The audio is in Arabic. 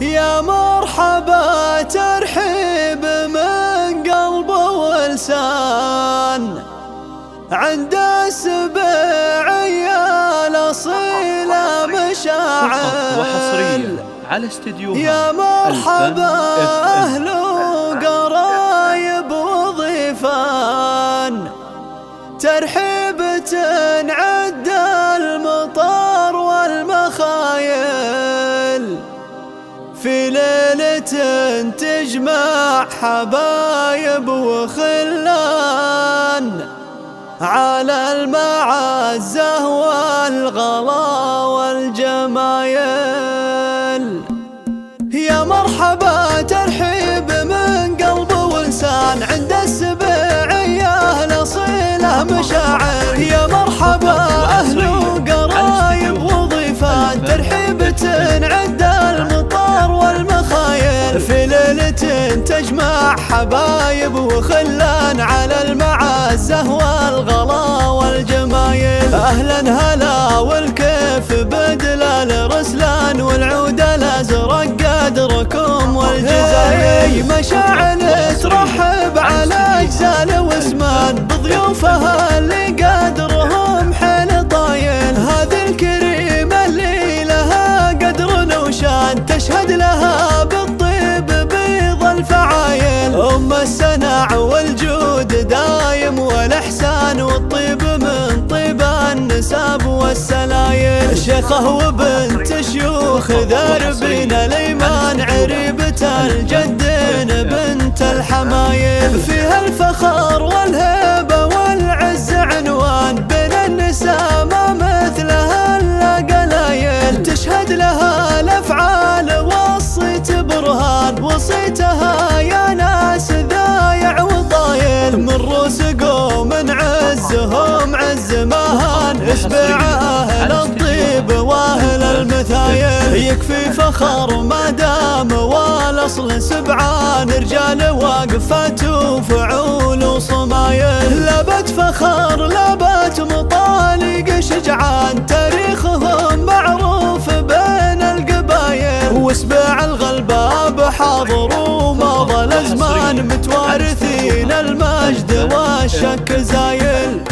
يا مرحبا ترحيب من قلب ولسان عند السبع عيال أصيلة مشاعل وحصريا على استديوها يا مرحبا أهل وقرايب وضيفان ترحيبة عد المطار والمخايل في ليلة تجمع حبايب وخلان على المعزة والغلا والجمايل. يا مرحبا ترحيب من قلب ولسان عند السبع عيال أصيلة مشاعر. يا مرحبا أهل وقرايب وضيفان ترحيبة عند المطار والمخايل في ليلة تجمع حبايب وخلان على المعزة والغلا والجمايل. أهلا هلا والكيف بدل الرسلان والعود الأزرق قدركم والجزايل. مشاعل ترحب على أجزال واسمان بضيوفها اللي قدرهم حيل طايل. هذه الكريمة اللي لها قدر وشان تشهد لها بالطيب بيض الفعايل. أم السنع والجود دايم والإحسان والطيب من طيب النساب والسلايل. شيخه وبنت شيوخ ذربين الإيمان عريبة الجدين بنت الحمايل. فيها الفخر والهيبة والعز عنوان بين النساء ما مثلها إلا قلايل. تشهد لها الأفعال والصيت برهان وصيتها يا ناس ذايع وطايل. من روس قوم عزهم عز مهان اسبع أهل الطيب واهل المثايل. يكفي فخر ما دام والاصل سبعان رجال واقفات وفعول وصمايل. لبت فخر لبت مطالق شجعان تاريخهم معروف بين القبايل. واسبع الغلباب حاضر ومضى الازمان متوارثين المجد والشك زايل.